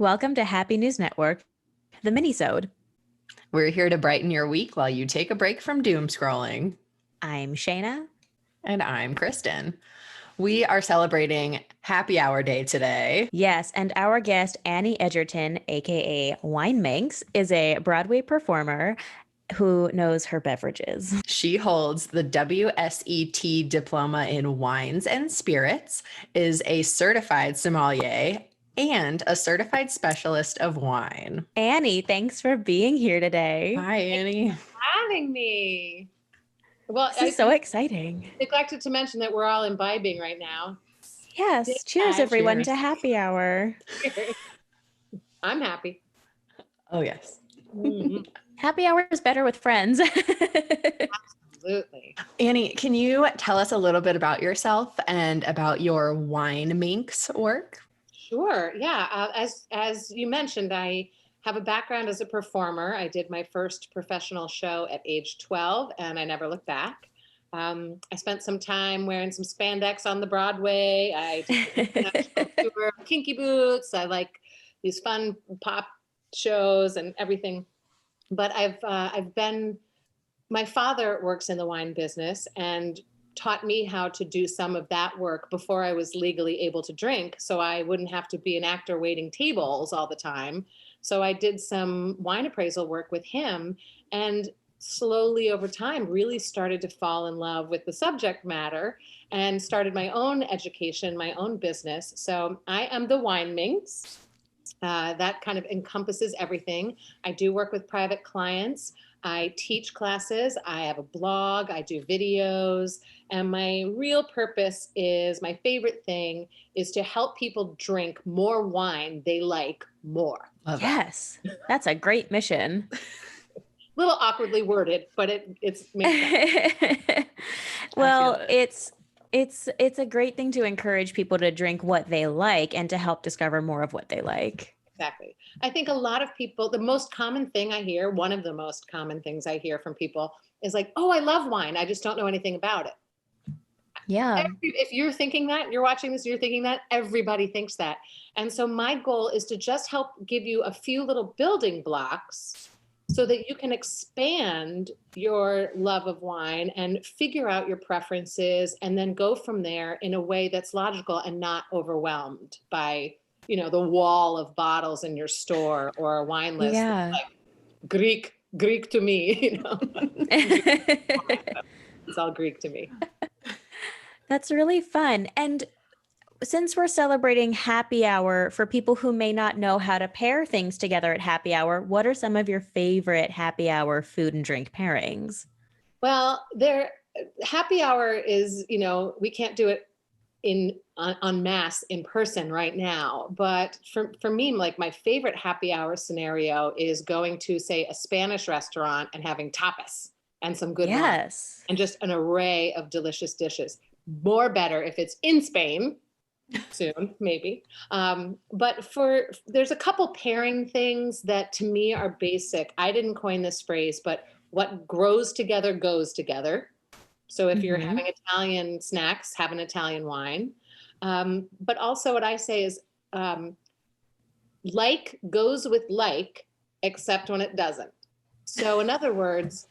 Welcome to Happy News Network, the Minisode. We're here to brighten your week while you take a break from doom scrolling. I'm Shayna. And I'm Kristin. We are celebrating Happy Hour Day today. Yes, and our guest, Annie Edgerton, aka Wine Minx, is a Broadway performer who knows her beverages. She holds the WSET diploma in wines and spirits, is a certified sommelier, and a certified specialist of wine. Annie, thanks for being here today. Hi, Annie. Thanks for having me. Well, This is so exciting. Neglected to mention that we're all imbibing right now. Yes, cheers everyone cheers. to Happy Hour. I'm happy. Oh, yes. Mhm. Happy Hour is better with friends. Absolutely. Annie, can you tell us a little bit about yourself and about your Wine Minx work? Sure. Yeah. As you mentioned, I have a background as a performer. I did my first professional show at age 12, and I never looked back. I spent some time wearing some spandex on the Broadway. I did a national tour of Kinky Boots. I like these fun pop shows and everything. But my father works in the wine business and taught me how to do some of that work before I was legally able to drink, so I wouldn't have to be an actor waiting tables all the time. So I did some wine appraisal work with him, and slowly over time really started to fall in love with the subject matter and started my own education, my own business. So I am the Wine Minx. That kind of encompasses everything. I do work with private clients. I teach classes. I have a blog. I do videos. And my real purpose is, my favorite thing is to help people drink more wine they like more. Yes, that's a great mission. A little awkwardly worded, but it's makes sense. Well, it's a great thing to encourage people to drink what they like and to help discover more of what they like. Exactly. I think a lot of people, the most common thing I hear, one of the most common things I hear from people is like, oh, I love wine. I just don't know anything about it. Yeah. If you're thinking that, you're watching this, you're thinking that, everybody thinks that. And so my goal is to just help give you a few little building blocks so that you can expand your love of wine and figure out your preferences and then go from there in a way that's logical and not overwhelmed by, the wall of bottles in your store or a wine list. Yeah. Like Greek to me, It's all Greek to me. That's really fun. And since we're celebrating Happy Hour, for people who may not know how to pair things together at Happy Hour, what are some of your favorite Happy Hour food and drink pairings? Well, Happy Hour is, we can't do it en masse in person right now. But for me, like, my favorite Happy Hour scenario is going to, say, a Spanish restaurant and having tapas and some good wine and just an array of delicious dishes. More better if it's in Spain soon, maybe. But there's a couple pairing things that to me are basic. I didn't coin this phrase, but what grows together goes together. So if you're having Italian snacks, have an Italian wine. But also what I say is like goes with like, except when it doesn't. So in other words,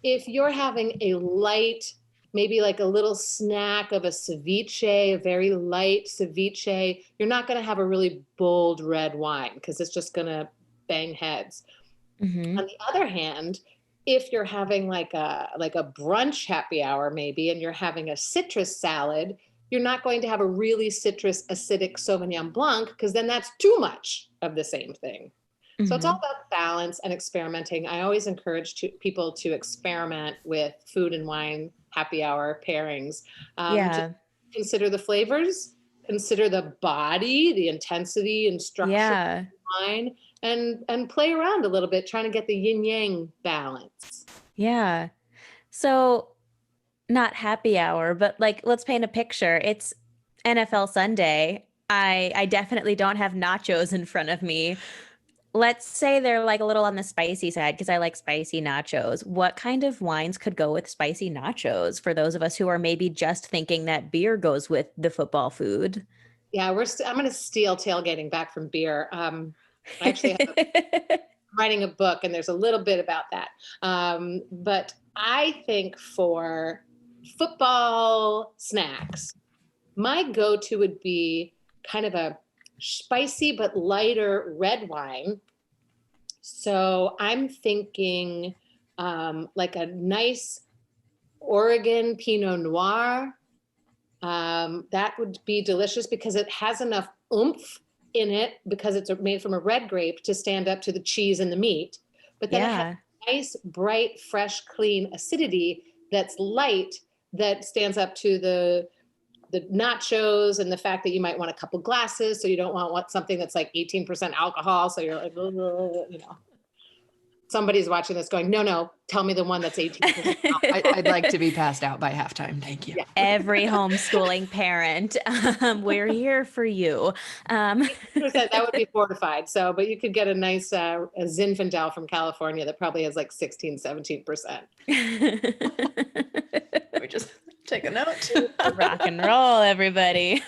if you're having a light, maybe like a little snack of a ceviche, a very light ceviche, you're not going to have a really bold red wine because it's just going to bang heads. On the other hand, if you're having like a brunch happy hour maybe, and you're having a citrus salad, you're not going to have a really citrus acidic Sauvignon Blanc because then that's too much of the same thing. So it's all about balance and experimenting. I always encourage people to experiment with food and wine happy hour pairings. Just consider the flavors, consider the body, the intensity and structure of the wine, and play around a little bit, trying to get the yin yang balance. Yeah. So not happy hour, but like, let's paint a picture. It's NFL Sunday. I definitely don't have nachos in front of me. Let's say they're like a little on the spicy side because I like spicy nachos. What kind of wines could go with spicy nachos for those of us who are maybe just thinking that beer goes with the football food? Yeah, I'm going to steal tailgating back from beer. I actually have writing a book, and there's a little bit about that. But I think for football snacks, my go-to would be kind of a spicy but lighter red wine. So I'm thinking like a nice Oregon Pinot Noir. That would be delicious because it has enough oomph in it because it's made from a red grape to stand up to the cheese and the meat. But then it has Yeah. nice, bright, fresh, clean acidity that's light that stands up to the nachos and the fact that you might want a couple glasses. So you don't want something that's like 18% alcohol. So you're like, you know, somebody's watching this going, no, tell me the one that's 18%. I'd like to be passed out by halftime. Thank you. Yeah. Every homeschooling parent, we're here for you. 18%, that would be fortified. So, but you could get a nice a Zinfandel from California that probably has like 16, 17%. Let me just take a note. Rock and roll, everybody.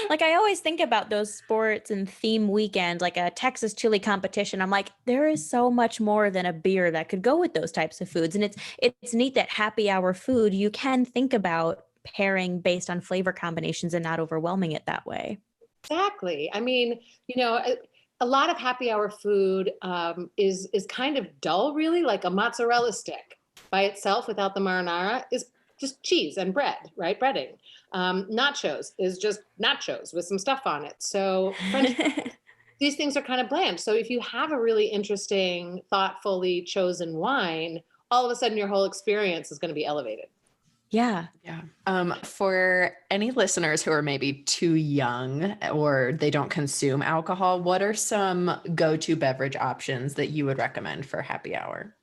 Like I always think about those sports and theme weekends, like a Texas chili competition. I'm like, there is so much more than a beer that could go with those types of foods. And it's neat that happy hour food, you can think about pairing based on flavor combinations and not overwhelming it that way. Exactly. I mean, you know, a lot of happy hour food is kind of dull, really. Like a mozzarella stick by itself without the marinara is just cheese and bread, right? Breading. Nachos is just nachos with some stuff on it. So French these things are kind of bland. So if you have a really interesting, thoughtfully chosen wine, all of a sudden your whole experience is going to be elevated. Yeah. Yeah. For any listeners who are maybe too young or they don't consume alcohol, what are some go-to beverage options that you would recommend for happy hour?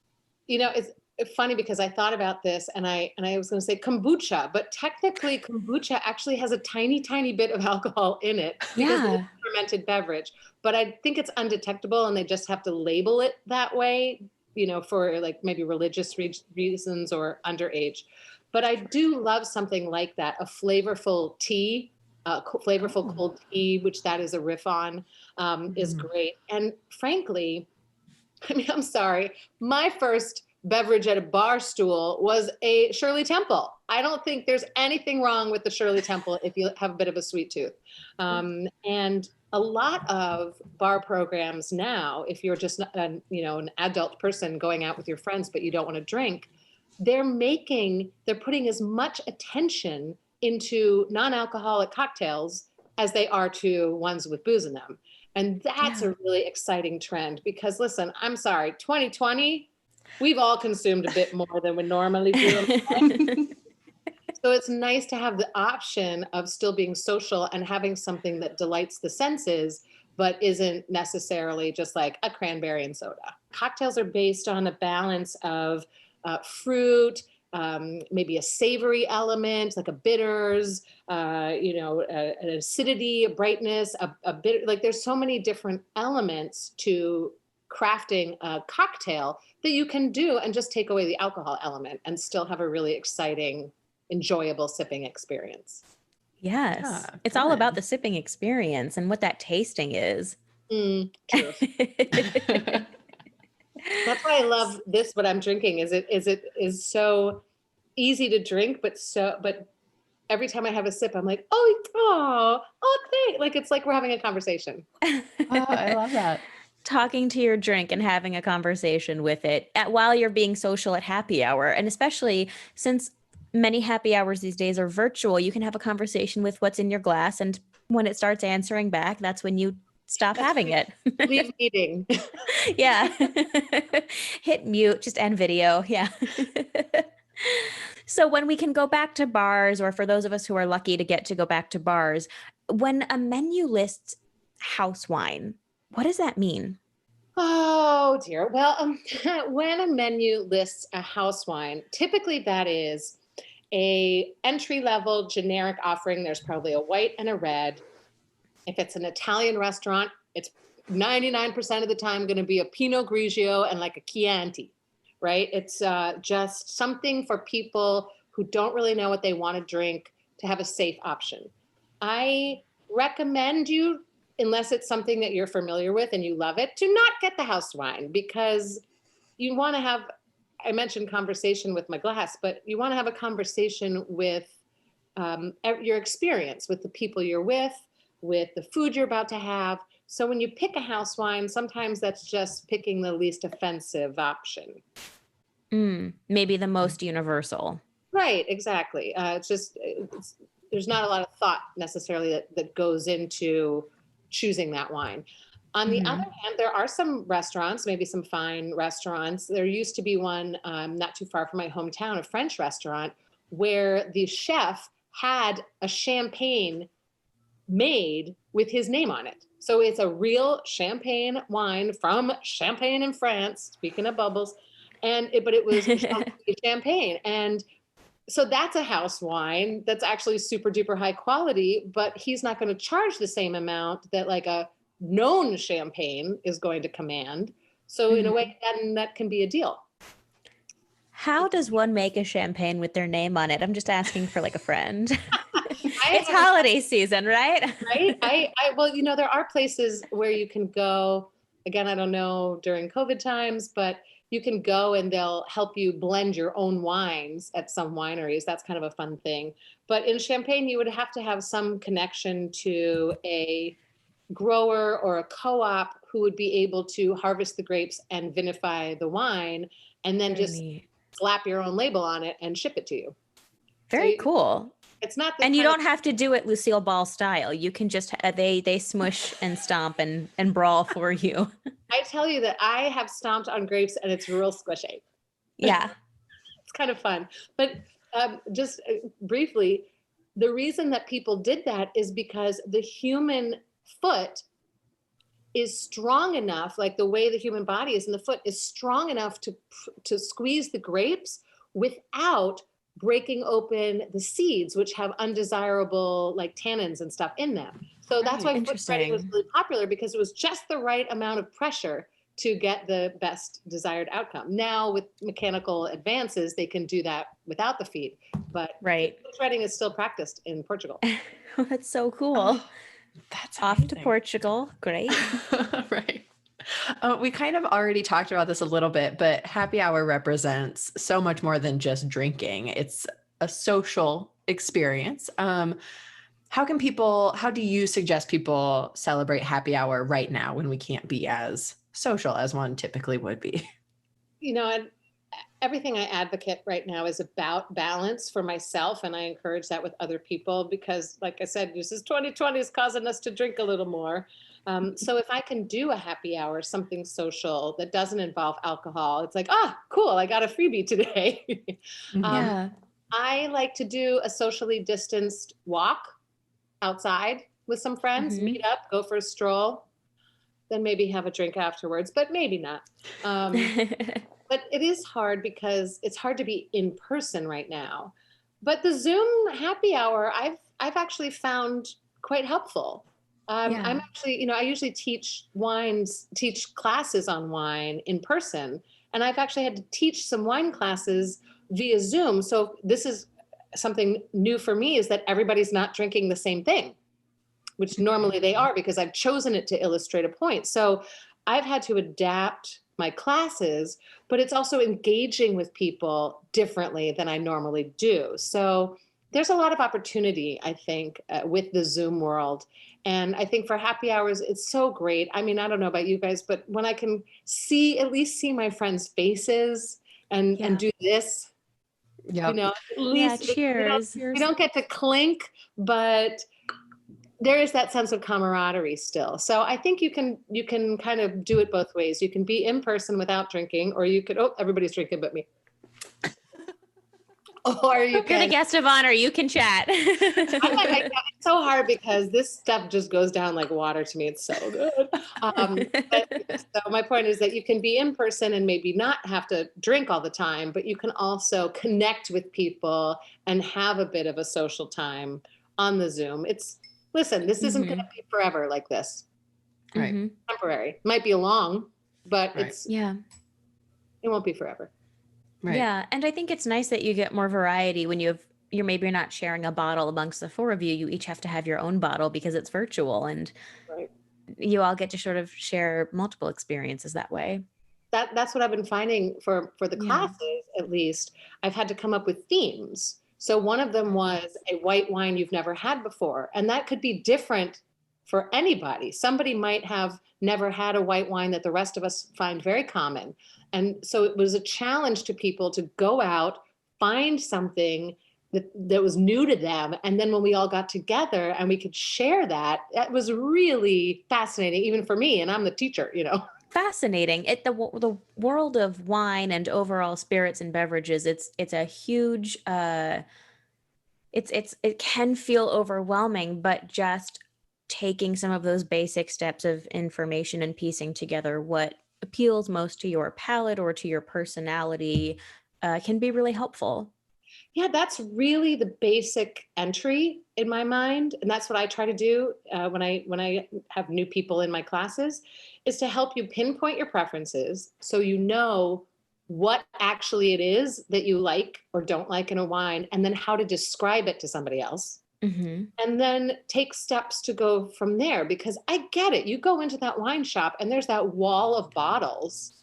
You know, it's funny because I thought about this and I was going to say kombucha, but technically kombucha actually has a tiny, tiny bit of alcohol in it because it's a fermented beverage. But I think it's undetectable and they just have to label it that way, you know, for like maybe religious reasons or underage. But I do love something like that, a flavorful tea, flavorful cold tea, which that is a riff on, is great. And frankly, I mean, I'm sorry, my first beverage at a bar stool was a Shirley Temple. I don't think there's anything wrong with the Shirley Temple if you have a bit of a sweet tooth. And a lot of bar programs now, if you're just an adult person going out with your friends, but you don't want to drink, they're putting as much attention into non-alcoholic cocktails as they are to ones with booze in them. And that's a really exciting trend because listen, I'm sorry, 2020, we've all consumed a bit more than we normally do. So it's nice to have the option of still being social and having something that delights the senses, but isn't necessarily just like a cranberry and soda. Cocktails are based on a balance of fruit, maybe a savory element, like a bitters, an acidity, a brightness, a bitter, like there's so many different elements to crafting a cocktail that you can do and just take away the alcohol element and still have a really exciting, enjoyable sipping experience. Yes. Yeah, it's all about the sipping experience and what that tasting is. True. That's why I love this. What I'm drinking is is so easy to drink, but every time I have a sip, I'm like, thanks. Like it's like we're having a conversation. Oh, I love that. Talking to your drink and having a conversation with it while you're being social at happy hour, and especially since many happy hours these days are virtual, you can have a conversation with what's in your glass, and when it starts answering back, that's when you stop having it. Leave meeting. Yeah. Hit mute, just end video. Yeah. So when we can go back to bars, or for those of us who are lucky to go back to bars, when a menu lists house wine, what does that mean? Oh dear. Well, when a menu lists a house wine, typically that is a entry-level generic offering. There's probably a white and a red. If it's an Italian restaurant, it's 99% of the time going to be a Pinot Grigio and like a Chianti, right? It's just something for people who don't really know what they want to drink to have a safe option. I recommend you unless it's something that you're familiar with and you love it, do not get the house wine, because you want to have, I mentioned conversation with my glass, but you want to have a conversation with your experience, with the people you're with the food you're about to have. So when you pick a house wine, sometimes that's just picking the least offensive option. Maybe the most universal. Right, exactly. There's not a lot of thought necessarily that goes into choosing that wine. On the other hand, there are some restaurants, maybe some fine restaurants. There used to be one not too far from my hometown, a French restaurant, where the chef had a champagne made with his name on it. So it's a real champagne wine from Champagne in France, speaking of bubbles, but it was champagne. And so that's a house wine that's actually super duper high quality, but he's not going to charge the same amount that like a known champagne is going to command. So in a way, that can be a deal. How does one make a champagne with their name on it? I'm just asking for like a friend. It's holiday season, right? Right. Well, there are places where you can go. Again, I don't know during COVID times, but you can go and they'll help you blend your own wines at some wineries. That's kind of a fun thing. But in Champagne, you would have to have some connection to a grower or a co-op who would be able to harvest the grapes and vinify the wine, and then Very just neat. slap your own label on it and ship it to you. Very cool. It's not, and you don't have to do it Lucille Ball style. You can just they smush and stomp and brawl for you. I tell you that I have stomped on grapes and it's real squishy. Yeah, it's kind of fun. But just briefly, the reason that people did that is because the human foot is strong enough, like the way the human body is in the foot is strong enough to squeeze the grapes without breaking open the seeds, which have undesirable like tannins and stuff in them. So that's why foot threading was really popular, because it was just the right amount of pressure to get the best desired outcome. Now with mechanical advances, they can do that without the feet, but foot threading is still practiced in Portugal. That's so cool. Oh, that's amazing. Off to Portugal. Great. Right. We kind of already talked about this a little bit, but happy hour represents so much more than just drinking. It's a social experience. How do you suggest people celebrate happy hour right now when we can't be as social as one typically would be? Everything I advocate right now is about balance for myself, and I encourage that with other people because, like I said, this is 2020 is causing us to drink a little more. So if I can do a happy hour, something social that doesn't involve alcohol, it's like, cool, I got a freebie today. Yeah. I like to do a socially distanced walk outside with some friends, meet up, go for a stroll, then maybe have a drink afterwards, but maybe not. But it is hard because it's hard to be in person right now. But the Zoom happy hour, I've actually found quite helpful. I'm actually, I usually teach classes on wine in person, and I've actually had to teach some wine classes via Zoom. So this is something new for me, is that everybody's not drinking the same thing, which normally they are because I've chosen it to illustrate a point. So I've had to adapt my classes, but it's also engaging with people differently than I normally do. So there's a lot of opportunity, I think, with the Zoom world. And I think for happy hours, it's so great. I mean, I don't know about you guys, but when I can at least see my friends' faces and do this, at least cheers. We don't get to clink, but there is that sense of camaraderie still. So I think you can kind of do it both ways. You can be in person without drinking, or you could, everybody's drinking but me. Or you're the guest of honor. You can chat. It's so hard because this stuff just goes down like water to me. It's so good. So my point is that you can be in person and maybe not have to drink all the time, but you can also connect with people and have a bit of a social time on the Zoom. Listen, this isn't going to be forever like this. Right. Temporary. Might be long, but it won't be forever. Right. Yeah. And I think it's nice that you get more variety when you're maybe not sharing a bottle amongst the four of you. You each have to have your own bottle because it's virtual. And you all get to sort of share multiple experiences that way. That's what I've been finding for the Yeah. classes, at least. I've had to come up with themes. So one of them was a white wine you've never had before. And that could be different for anybody. Somebody might have never had a white wine that the rest of us find very common. And so it was a challenge to people to go out, find something that was new to them. And then when we all got together and we could share that, that was really fascinating, even for me. And I'm the teacher, you know. Fascinating. The world of wine and overall spirits and beverages, it's a huge it can feel overwhelming, but just taking some of those basic steps of information and piecing together what appeals most to your palate or to your personality can be really helpful. Yeah, that's really the basic entry in my mind, and that's what I try to do when I have new people in my classes, is to help you pinpoint your preferences so you know what actually it is that you like or don't like in a wine, and then how to describe it to somebody else. Mm-hmm. And then take steps to go from there, because I get it. You go into that wine shop and there's that wall of bottles.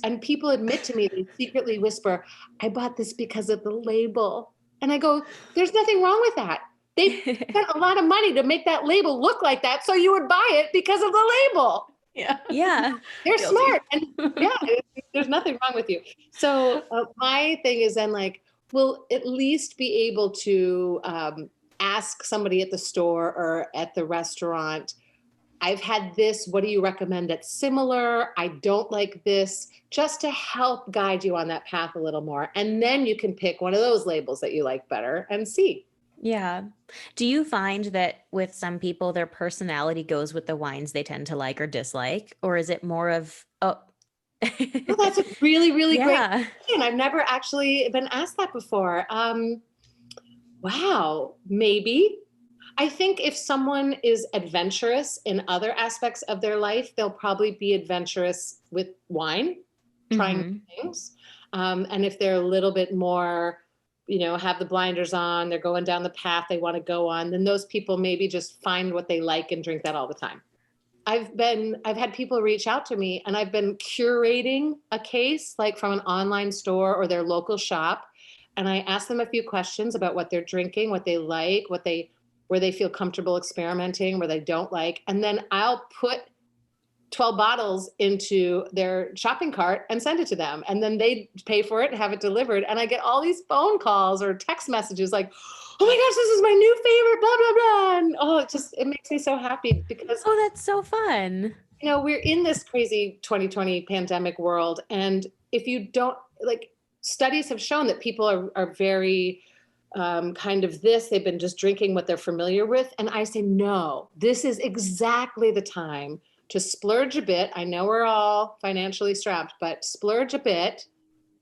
And people admit to me, they secretly whisper, I bought this because of the label. And I go, there's nothing wrong with that. They spent a lot of money to make that label look like that, so you would buy it because of the label. Yeah. Yeah. They're Guilty. smart. And yeah, there's nothing wrong with you. So my thing is then like, we'll at least be able to ask somebody at the store or at the restaurant, I've had this, what do you recommend that's similar? I don't like this, just to help guide you on that path a little more. And then you can pick one of those labels that you like better and see. Yeah. Do you find that with some people, their personality goes with the wines they tend to like or dislike? Or is it more of, oh, Well, that's a really, really great yeah. question. I've never actually been asked that before. Wow, maybe. I think if someone is adventurous in other aspects of their life, they'll probably be adventurous with wine, trying Mhm. new things. And if they're a little bit more, you know, have the blinders on, they're going down the path they want to go on, then those people maybe just find what they like and drink that all the time. I've had people reach out to me, and I've been curating a case like from an online store or their local shop. And I ask them a few questions about what they're drinking, what they like, where they feel comfortable experimenting, where they don't like. And then I'll put 12 bottles into their shopping cart and send it to them. And then they pay for it and have it delivered. And I get all these phone calls or text messages like, oh my gosh, this is my new favorite, blah, blah, blah. And oh, it makes me so happy because, Oh, that's so fun. you know, we're in this crazy 2020 pandemic world. And if you don't, like, studies have shown that people are very kind of this, they've been just drinking what they're familiar with. And I say, no, this is exactly the time to splurge a bit. I know we're all financially strapped, but splurge a bit.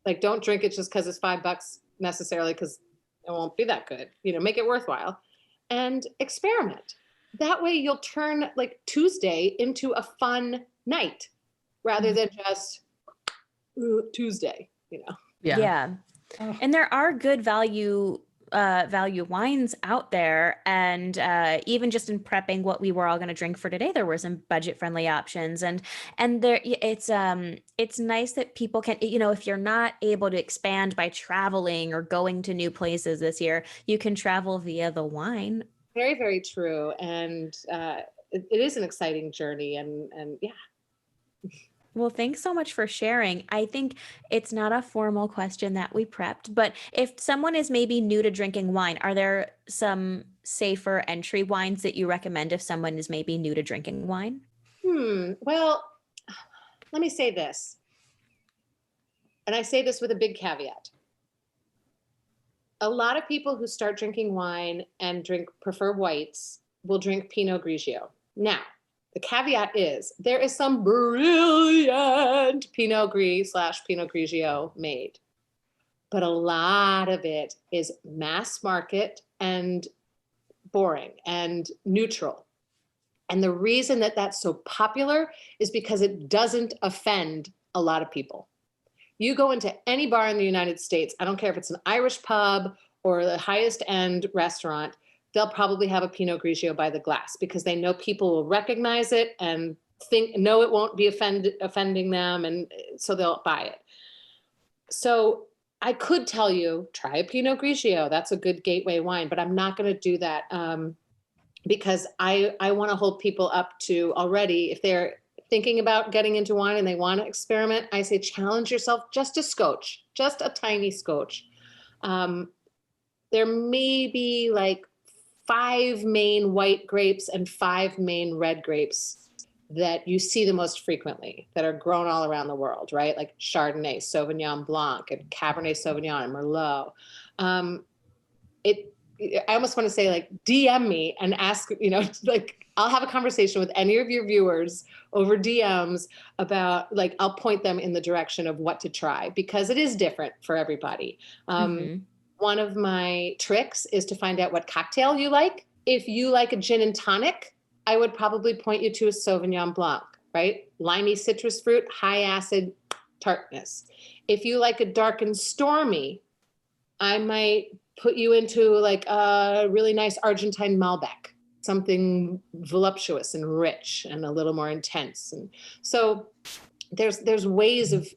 Like, don't drink it just because it's $5 necessarily, because it won't be that good. You know, make it worthwhile and experiment. That way you'll turn like Tuesday into a fun night rather than just Tuesday, you know? Yeah. Oh. And there are good value wines out there, and even just in prepping what we were all going to drink for today, there were some budget friendly options, and there it's nice that people can, you know, if you're not able to expand by traveling or going to new places this year, you can travel via the wine. Very, very true. And it is an exciting journey, and yeah. Well, thanks so much for sharing. I think it's not a formal question that we prepped, but if someone is maybe new to drinking wine, are there some safer entry wines that you recommend if someone is maybe new to drinking wine? Well, let me say this. And I say this with a big caveat. A lot of people who start drinking wine and prefer whites will drink Pinot Grigio. Now, the caveat is there is some brilliant Pinot Gris / Pinot Grigio made, but a lot of it is mass market and boring and neutral. And the reason that that's so popular is because it doesn't offend a lot of people. You go into any bar in the United States, I don't care if it's an Irish pub or the highest end restaurant, they'll probably have a Pinot Grigio by the glass because they know people will recognize it and know it won't be offending them. And so they'll buy it. So I could tell you, try a Pinot Grigio. That's a good gateway wine, but I'm not going to do that because I want to hold people up to already, if they're thinking about getting into wine and they want to experiment, I say challenge yourself just a scotch, just a tiny scotch. There may be like 5 main white grapes and 5 main red grapes that you see the most frequently that are grown all around the world, right? Like Chardonnay, Sauvignon Blanc, and Cabernet Sauvignon, and Merlot. I almost want to say like DM me and ask, like I'll have a conversation with any of your viewers over DMs about like, I'll point them in the direction of what to try because it is different for everybody. One of my tricks is to find out what cocktail you like. If you like a gin and tonic, I would probably point you to a Sauvignon Blanc, right? Limey citrus fruit, high acid tartness. If you like a dark and stormy, I might put you into like a really nice Argentine Malbec, something voluptuous and rich and a little more intense. And so there's ways of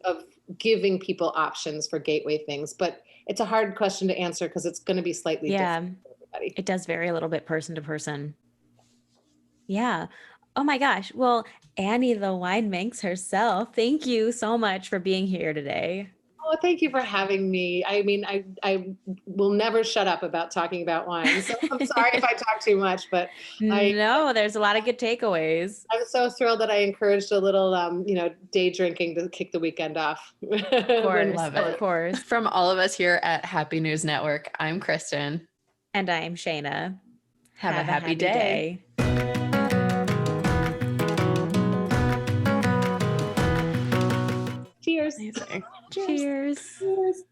giving people options for gateway things, but it's a hard question to answer because it's going to be slightly different for everybody. It does vary a little bit person to person. Yeah. Oh my gosh. Well, Annie, the Wine Minx herself, thank you so much for being here today. Oh, thank you for having me. I mean, I will never shut up about talking about wine. So I'm sorry if I talk too much, but no, there's a lot of good takeaways. I'm so thrilled that I encouraged a little, day drinking to kick the weekend off. Of course, Love it. Of course. From all of us here at Happy News Network, I'm Kristin. And I'm Shayna. Have a happy day. Cheers. Amazing. Cheers. Cheers.